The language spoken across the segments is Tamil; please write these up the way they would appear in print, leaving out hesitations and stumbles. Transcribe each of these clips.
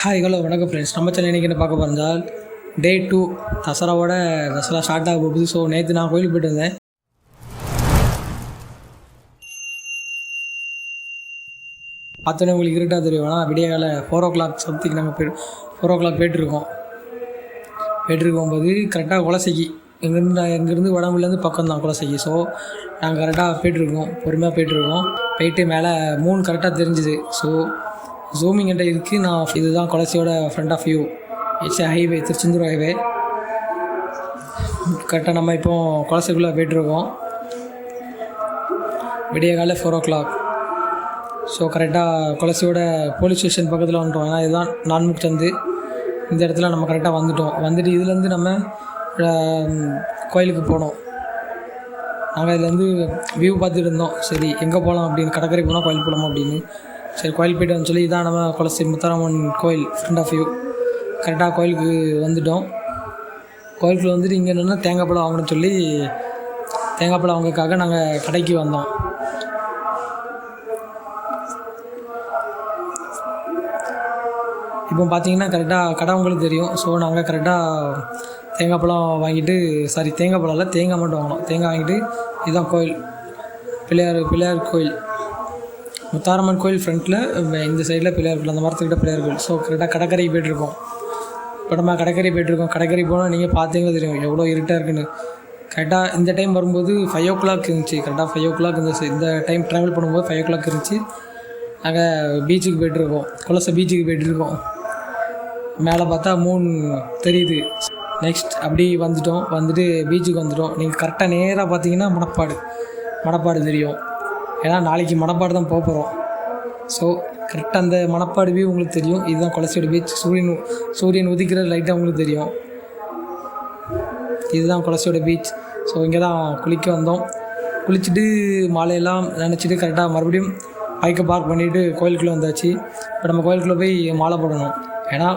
ஹாய் ஹலோ வணக்கம் ஃப்ரெண்ட்ஸ். நம்ம சேனல் இன்றைக்கி என்ன பார்க்க போகிறால் டே 2 தசரா ஸ்டார்ட் ஆக போகுது. ஸோ நேற்று நான் கோயிலுக்கு போய்ட்டு வந்தேன். பார்த்தோன்னே உங்களுக்கு இருட்டாக தெரியும். ஆனால் விடிய காலை 4 o'clock சம்திங் நாங்கள் 4 o'clock போய்ட்டுருக்கோம் போது கரெக்டாக குலசைக்கு இங்கேருந்து உடம்புலேருந்து பக்கம் தான் குலசைக்கு. ஸோ நாங்கள் கரெக்டாக போய்ட்டுருக்கோம், பொறுமையாக போயிட்டு மேலே மூணு கரெக்டாக தெரிஞ்சுது. ஸோ ஜூமிங் என்கிட்ட இருக்குது. நான் இதுதான் குலசையோட front of view. It's highway, Tiruchendur highway. கரெக்டாக நம்ம இப்போது குலசைக்குள்ளே போய்ட்டுருக்கோம். விடிய காலை 4 o'clock. ஸோ கரெக்டாக குலசையோட போலீஸ் ஸ்டேஷன் பக்கத்தில் வந்துட்டோம். ஏன்னா இதுதான் நான்முக் சந்து. இந்த இடத்துல நம்ம கரெக்டாக வந்துட்டு இதுலேருந்து நம்ம கோயிலுக்கு போனோம். நாங்கள் இதுலேருந்து வியூ பார்த்துட்டு இருந்தோம். சரி எங்கே போகலாம் அப்படின்னு, கடற்கரை போனால் கோயில் போகலாமா அப்படின்னு. சரி கோயில் போய்ட்டு வந்து சொல்லி இதான் நம்ம குலசை முத்தாரம்மன் கோயில் ஃப்ரண்ட் ஆஃப் வியூ. கரெக்டாக கோயிலுக்கு வந்துவிட்டோம். கோயிலுக்குள்ள வந்துட்டு இங்கே என்னென்னா தேங்காய் பழம் வாங்கணும்னு சொல்லி தேங்காய் பழம் வாங்கக்காக நாங்கள் கடைக்கு வந்தோம். இப்போ பார்த்தீங்கன்னா கரெக்டாக கடை உங்களுக்கு தெரியும். ஸோ நாங்கள் கரெக்டாக தேங்காய் பழம் வாங்கிட்டு, தேங்காய் பழம் இல்லை, தேங்காய் மட்டும் வாங்கினோம். தேங்காய் வாங்கிட்டு இதுதான் கோயில், பிள்ளையார் கோயில், முத்தாரம்மன் கோயில். ஃப்ரண்ட்டில் இந்த சைடில் பிள்ளையார் கோயில், அந்த மரத்துக்கிட்ட பிள்ளையார் கோயில். ஸோ கரெக்டாக கடற்கரைக்கு போய்ட்டுருக்கோம். இப்போ நம்ம கடற்கரை போனால் நீங்கள் பார்த்தீங்க தெரியும் எவ்வளோ இருட்டாக இருக்குன்னு. கரெக்டாக இந்த டைம் வரும்போது 5 o'clock இருந்துச்சு. கரெக்டாக 5 o'clock இந்த டைம் ட்ராவல் பண்ணும்போது 5 o'clock இருந்துச்சு. நாங்கள் பீச்சுக்கு போய்ட்டுருக்கோம், குலசை பீச்சுக்கு போய்ட்டுருக்கோம். மேலே பார்த்தா மூணு தெரியுது. நெக்ஸ்ட் அப்படி வந்துட்டு பீச்சுக்கு வந்துட்டோம். நீங்கள் கரெக்டாக நேராக பார்த்தீங்கன்னா மணப்பாடு தெரியும். ஏன்னா நாளைக்கு மணப்பாடு தான் போகிறோம். ஸோ கரெக்டாக அந்த மணப்பாடு வியூ உங்களுக்கு தெரியும். இதுதான் குலசையோட பீச். சூரியன் உதிக்கிற லைட்டாக உங்களுக்கு தெரியும். இதுதான் குலசையோட பீச். ஸோ இங்கே தான் குளிக்க வந்தோம். குளிச்சுட்டு மாலையெல்லாம் நினச்சிட்டு கரெக்டாக மறுபடியும் பைக்கை பார்க் பண்ணிவிட்டு கோயிலுக்குள்ளே வந்தாச்சு. இப்போ நம்ம கோயிலுக்குள்ளே போய் மாலை போடணும். ஏன்னா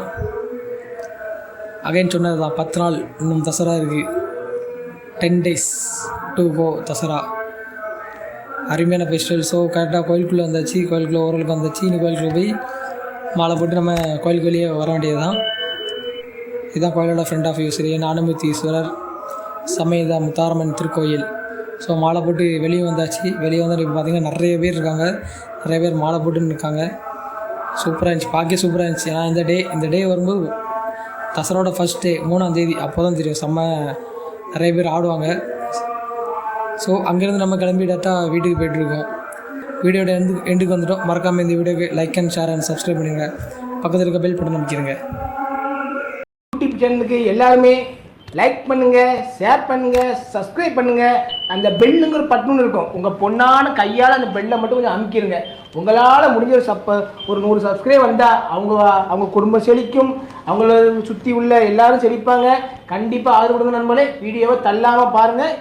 அகைன் சொன்னது தான், 10 நாள் இன்னும் தசரா இருக்குது. 10 days to go தசரா. அருமையான ஃபெஸ்டிவல். ஸோ கரெக்டாக கோயிலுக்குள்ளே வந்தாச்சு. ஓரளவுக்கு வந்தாச்சு. இன்னும் கோயிலுக்குள்ளே போய் மாலை போட்டு நம்ம கோயிலுக்கு வெளியே வர வேண்டியது தான். இதுதான் கோயிலோட ஃப்ரண்ட் ஆஃப் வியூ. சரி, ஞானமூர்த்தீஸ்வரர் சமேத முத்தாரம்மன் திருக்கோயில். ஸோ மாலை போட்டு வெளியே வந்தாச்சு. வெளியே வந்து இப்போ பார்த்திங்கன்னா நிறைய பேர் இருக்காங்க. நிறைய பேர் மாலை போட்டுன்னு இருக்காங்க. சூப்பராக இருந்துச்சு, பார்க்க சூப்பராக இருந்துச்சு. ஏன்னா இந்த டே வரும்போது தசராவோட ஃபஸ்ட் டே 3ஆம் தேதி. அப்போ தான் தெரியும் நிறைய பேர் ஆடுவாங்க. ஸோ அங்கேருந்து நம்ம கிளம்பி டேரெக்டாக வீட்டுக்கு போய்ட்டுருக்கோம். வீடியோட எண்டுக்கு வந்துட்டோம். மறக்காமல் இந்த வீடியோக்கு like and share and subscribe பண்ணுங்கள். பக்கத்தில் இருக்க பெல் பட்டன் அமைக்கிறங்க. யூடியூப் சேனலுக்கு எல்லாருமே லைக் பண்ணுங்கள், ஷேர் பண்ணுங்கள், சப்ஸ்கிரைப் பண்ணுங்கள். அந்த பெல்லுங்கிற பட்டன் இருக்கும், உங்கள் பொண்ணான கையால் அந்த பெல்லை மட்டும் கொஞ்சம் அமுக்கிடுங்க. உங்களால் முடிஞ்ச ஒரு 100 சப்ஸ்கிரைப் வந்தால் அவங்க குடும்பம் செழிக்கும். அவங்கள சுற்றி உள்ள எல்லாரும் செழிப்பாங்க. கண்டிப்பாக ஆதரவு கொடுங்க நண்பர்களே. வீடியோவை தள்ளாமல் பாருங்கள்.